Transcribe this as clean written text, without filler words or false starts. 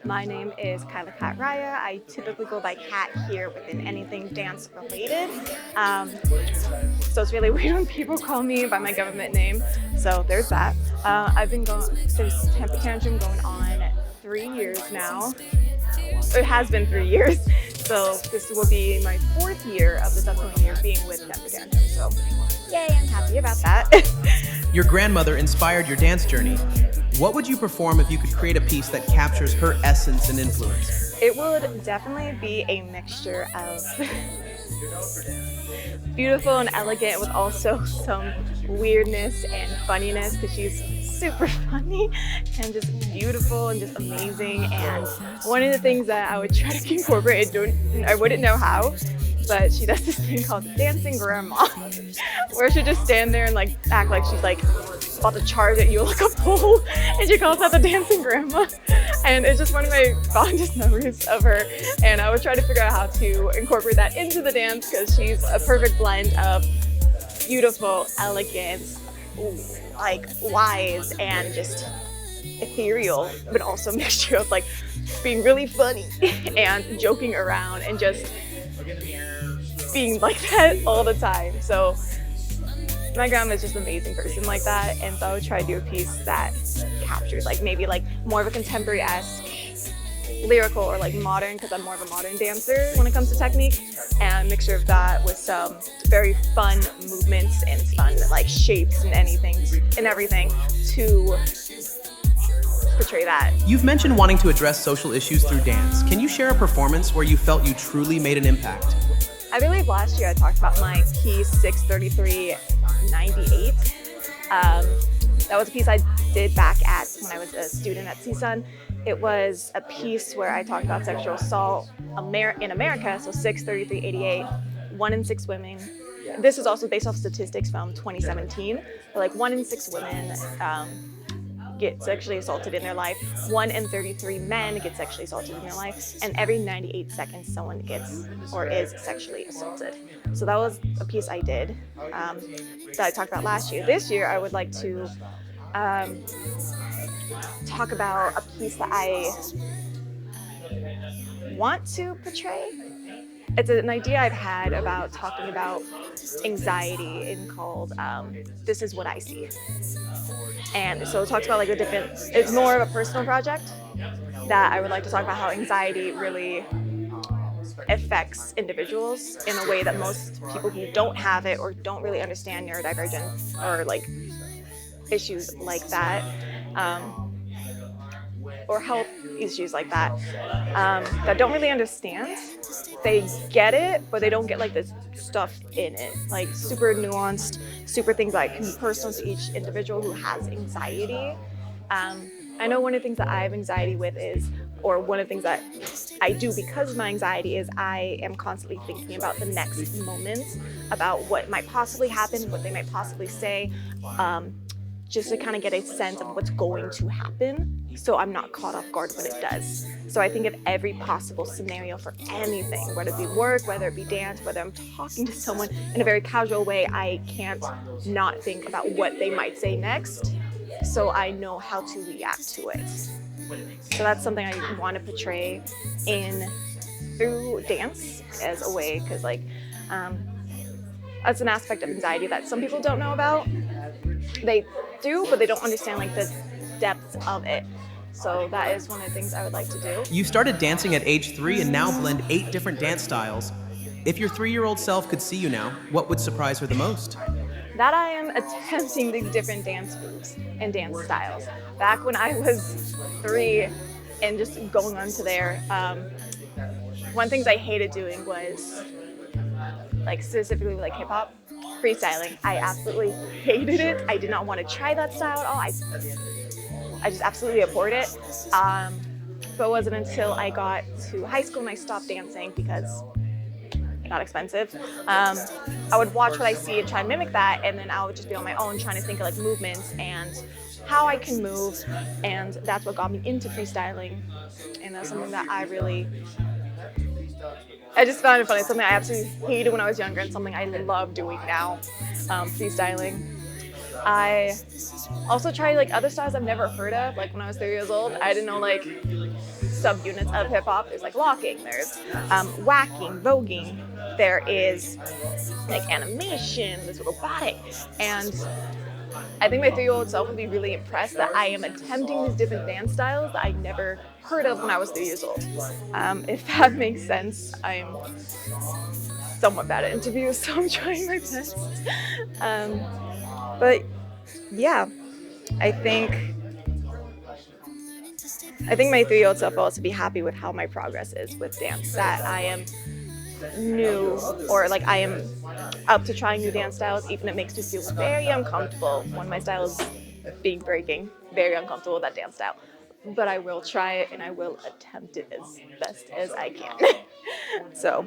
My name is Kyla Cat Raya. I typically go by Cat here within anything dance related. Um, so it's really weird when people call me by my government name. So there's that. I've been going since Tantrum going on 3 years now. It has been 3 years. So this will be my fourth year of this upcoming year being with Tantrum. So yay, I'm happy about that. Your grandmother inspired your dance journey. What would you perform if you could create a piece that captures her essence and influence? It would definitely be a mixture of beautiful and elegant with also some weirdness and funniness because she's super funny and just beautiful and just amazing. And one of the things that I would try to incorporate, I wouldn't know how, but she does this thing called dancing grandma where she'll just stand there and like act like she's like about to charge at you like a pole, and she calls that the dancing grandma. And it's just one of my fondest memories of her, and I would try to figure out how to incorporate that into the dance because she's a perfect blend of beautiful, elegant, like wise, and just ethereal, but also a mixture of like being really funny and joking around and just being like that all the time. So my grandma is just an amazing person like that, and so I would try to do a piece that captures like maybe like more of a contemporary-esque lyrical or like modern, because I'm more of a modern dancer when it comes to technique, and a mixture of that with some very fun movements and fun like shapes and everything to portray that. You've mentioned wanting to address social issues through dance. Can you share a performance where you felt you truly made an impact? I believe last year I talked about my piece 63398. That was a piece I did back at when I was a student at CSUN. It was a piece where I talked about sexual assault in America, so 63388, 1 in 6 women. This is also based off statistics from 2017, but like 1 in 6 women get sexually assaulted in their life, 1 in 33 men get sexually assaulted in their life, and every 98 seconds someone gets or is sexually assaulted. So that was a piece I did that I talked about last year. This year I would like to talk about a piece that I want to portray. It's an idea I've had about talking about anxiety and called This Is What I See. And so it talks about like it's more of a personal project that I would like to talk about how anxiety really affects individuals in a way that most people who don't have it or don't really understand neurodivergent or like issues like that, or health issues like that, that don't really understand. They get it, but they don't get like this stuff in it, like super nuanced, super things that can be personal to each individual who has anxiety. I know one of the things that I have anxiety with or one of the things that I do because of my anxiety is I am constantly thinking about the next moment, about what might possibly happen, what they might possibly say, just to kind of get a sense of what's going to happen, so I'm not caught off guard when it does. So I think of every possible scenario for anything, whether it be work, whether it be dance, whether I'm talking to someone in a very casual way, I can't not think about what they might say next, so I know how to react to it. So that's something I want to portray through dance as a way, because like that's an aspect of anxiety that some people don't know about. They do, but they don't understand like the depths of it. So that is one of the things I would like to do. You started dancing at age 3 and now blend 8 different dance styles. If your 3-year-old self could see you now, what would surprise her the most? That I am attempting these different dance moves and dance styles. Back when I was 3 and just going on to there, one things I hated doing was like specifically like hip hop, freestyling. I absolutely hated it. I did not want to try that style at all. I just absolutely abhorred it. But it wasn't until I got to high school and I stopped dancing because it got expensive. I would watch what I see and try and mimic that, and then I would just be on my own trying to think of like movements and how I can move, and that's what got me into freestyling. And that's something that I just found it funny. It's something I absolutely hated when I was younger and something I love doing now, freestyling. I also tried like other styles I've never heard of. Like when I was 3 years old, I didn't know like subunits of hip hop. There's like locking, there's whacking, voguing, there is like animation, there's robotic, and I think my 3-year-old self would be really impressed that I am attempting these different dance styles that I never heard of when I was 3 years old. If that makes sense, I'm somewhat bad at interviews, so I'm trying my best. Um, but yeah, I think I think my 3-year-old self will also be happy with how my progress is with dance. That I am new, or like I am up to trying new dance styles, even if it makes me feel very uncomfortable when my style is being breaking, very uncomfortable with that dance style. But I will try it and I will attempt it as best as I can. So